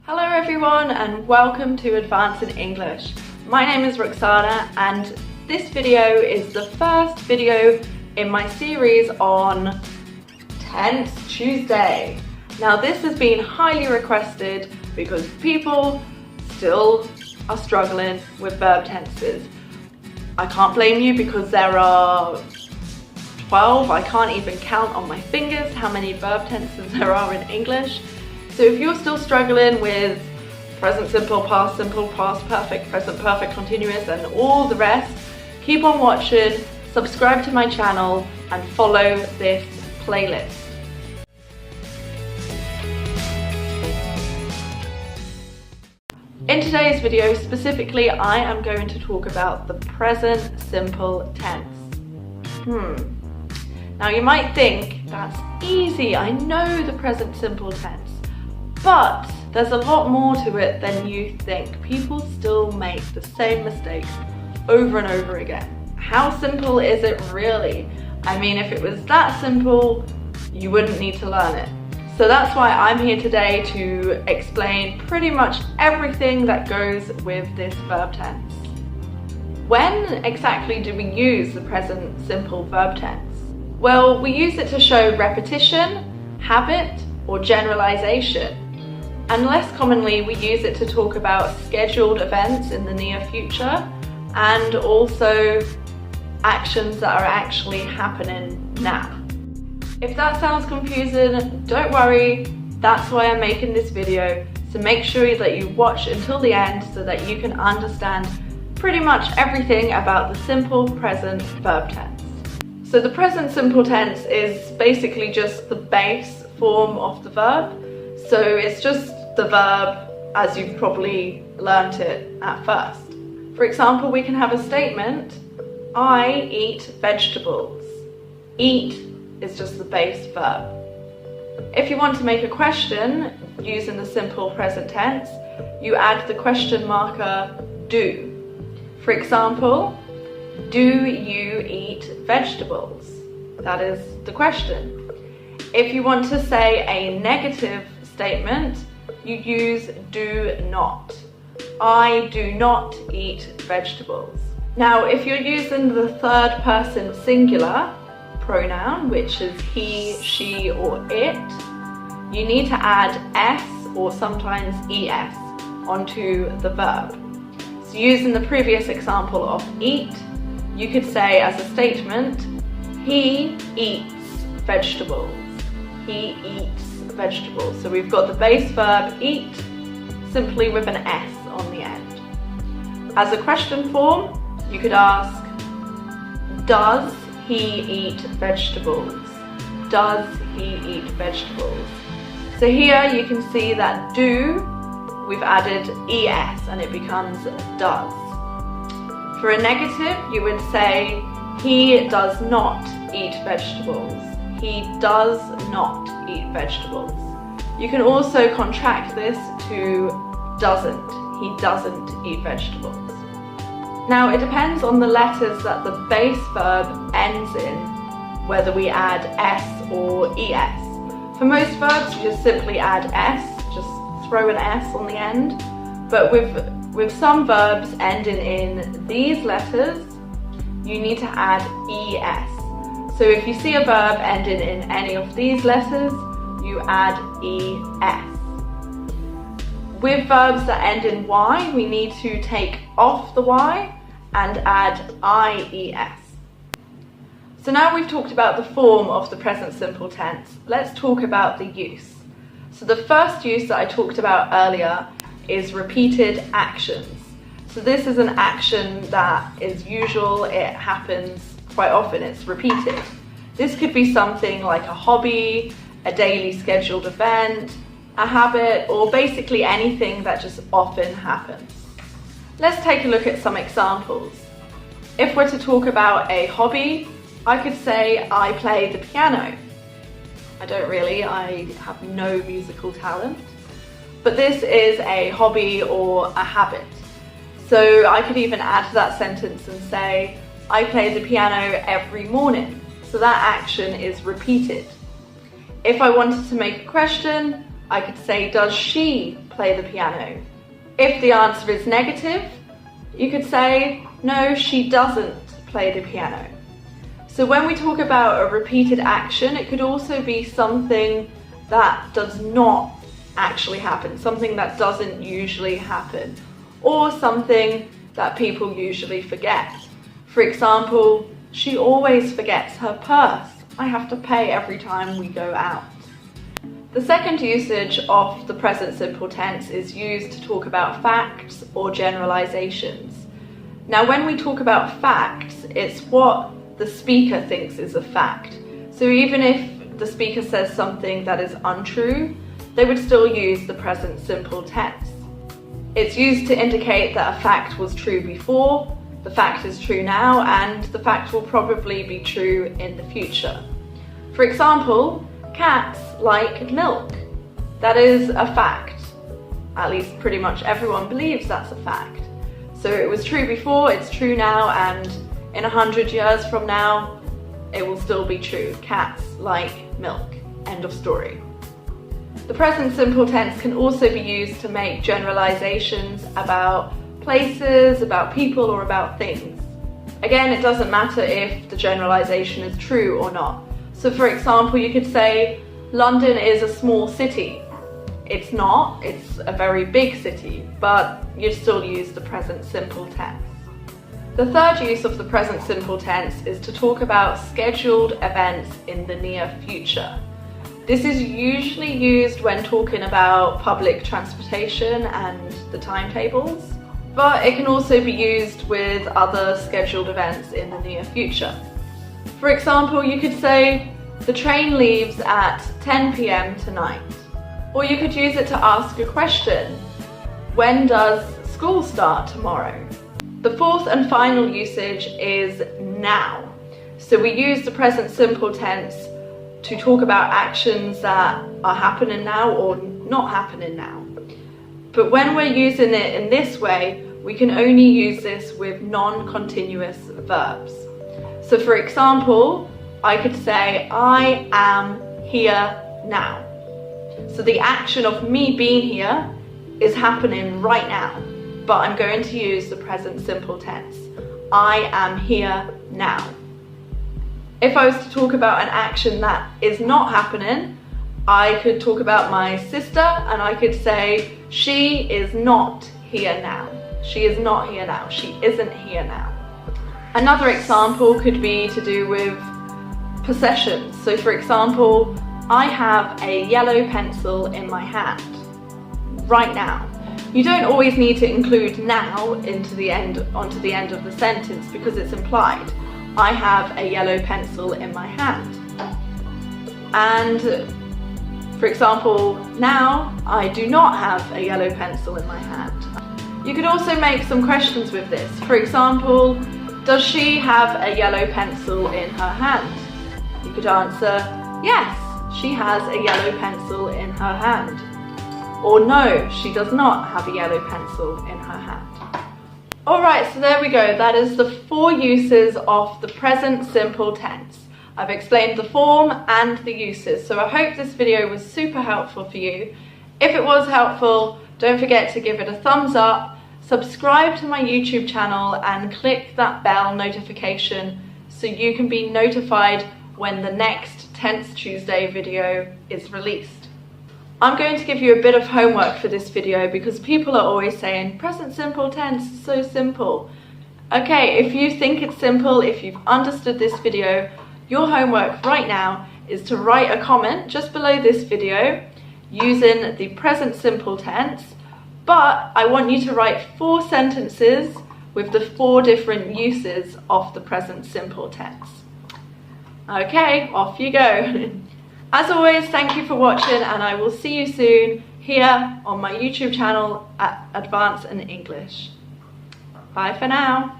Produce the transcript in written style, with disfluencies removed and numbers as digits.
Hello everyone and welcome to Advance in English. My name is Roxana and this video is the first video in my series on Tense Tuesday. Now this has been highly requested because people still are struggling with verb tenses. I can't blame you because there are 12, I can't even count on my fingers how many verb tenses there are in English. So if you're still struggling with present simple, past perfect, present perfect, continuous and all the rest, keep on watching, subscribe to my channel and follow this playlist. In today's video specifically, I am going to talk about the present simple tense. Now you might think, that's easy, I know the present simple tense. But there's a lot more to it than you think. People still make the same mistakes over and over again. How simple is it really? I mean, if it was that simple, you wouldn't need to learn it. So that's why I'm here today to explain pretty much everything that goes with this verb tense. When exactly do we use the present simple verb tense? Well, we use it to show repetition, habit, or generalization. And less commonly, we use it to talk about scheduled events in the near future and also actions that are actually happening now. If that sounds confusing, don't worry, that's why I'm making this video. So make sure that you watch until the end so that you can understand pretty much everything about the simple present verb tense. So the present simple tense is basically just the base form of the verb. So it's just the verb as you've probably learnt it at first. For example, we can have a statement, I eat vegetables. Eat is just the base verb. If you want to make a question using the simple present tense, you add the question marker do. For example, do you eat vegetables? That is the question. If you want to say a negative statement, you use do not. I do not eat vegetables. Now, if you're using the third person singular pronoun, which is he, she, or it, you need to add s or sometimes es onto the verb. So using the previous example of eat, you could say as a statement, he eats vegetables. He eats vegetables. So we've got the base verb eat simply with an S on the end. As a question form, you could ask, does he eat vegetables? Does he eat vegetables? So here you can see that do, we've added es and it becomes does. For a negative, you would say, he does not eat vegetables. He does not eat vegetables. You can also contract this to doesn't. He doesn't eat vegetables. Now it depends on the letters that the base verb ends in, whether we add s or es. For most verbs you just simply add s, just throw an s on the end. But with some verbs ending in these letters, you need to add es. So if you see a verb ending in any of these letters, you add es. With verbs that end in y, we need to take off the y and add ies. So now we've talked about the form of the present simple tense, let's talk about the use. So the first use that I talked about earlier is repeated actions. So this is an action that is usual, it happens quite often, it's repeated. This could be something like a hobby, a daily scheduled event, a habit, or basically anything that just often happens. Let's take a look at some examples. If we're to talk about a hobby, I could say I play the piano. I don't really, I have no musical talent. But this is a hobby or a habit. So I could even add to that sentence and say, I play the piano every morning. So that action is repeated. If I wanted to make a question, I could say, does she play the piano. If the answer is negative, you could say, no, she doesn't play the piano. So when we talk about a repeated action, it could also be something that does not actually happen, something that doesn't usually happen, or something that people usually forget. For example, she always forgets her purse. I have to pay every time we go out. The second usage of the present simple tense is used to talk about facts or generalizations. Now, when we talk about facts, it's what the speaker thinks is a fact. So even if the speaker says something that is untrue, they would still use the present simple tense. It's used to indicate that a fact was true before, the fact is true now, and the fact will probably be true in the future. For example, cats like milk. That is a fact. At least pretty much everyone believes that's a fact. So it was true before, it's true now, and in 100 years from now, it will still be true. Cats like milk. End of story. The present simple tense can also be used to make generalizations about places, about people, or about things. Again, it doesn't matter if the generalization is true or not. So for example, you could say, London is a small city. It's not, it's a very big city, but you still use the present simple tense. The third use of the present simple tense is to talk about scheduled events in the near future. This is usually used when talking about public transportation and the timetables, but it can also be used with other scheduled events in the near future. For example, you could say, the train leaves at 10 p.m. tonight. Or you could use it to ask a question. When does school start tomorrow? The fourth and final usage is now. So we use the present simple tense to talk about actions that are happening now or not happening now. But when we're using it in this way, we can only use this with non-continuous verbs. So for example, I could say, I am here now. So the action of me being here is happening right now, but I'm going to use the present simple tense. I am here now. If I was to talk about an action that is not happening, I could talk about my sister and I could say, she is not here now. She is not here now. She isn't here now. Another example could be to do with possessions. So for example, I have a yellow pencil in my hand right now. You don't always need to include now onto the end of the sentence because it's implied. I have a yellow pencil in my hand. And for example, now I do not have a yellow pencil in my hand. You could also make some questions with this. For example, does she have a yellow pencil in her hand? You could answer, yes, she has a yellow pencil in her hand. Or no, she does not have a yellow pencil in her hand. Alright, so there we go. That is the 4 uses of the present simple tense. I've explained the form and the uses, so I hope this video was super helpful for you. If it was helpful, don't forget to give it a thumbs up, subscribe to my YouTube channel and click that bell notification so you can be notified when the next Tense Tuesday video is released. I'm going to give you a bit of homework for this video because people are always saying present simple tense is so simple. Okay, if you think it's simple, if you've understood this video, your homework right now is to write a comment just below this video using the present simple tense, but I want you to write 4 sentences with the 4 different uses of the present simple tense. Okay, off you go. As always, thank you for watching and I will see you soon here on my YouTube channel at Advanced in English. Bye for now.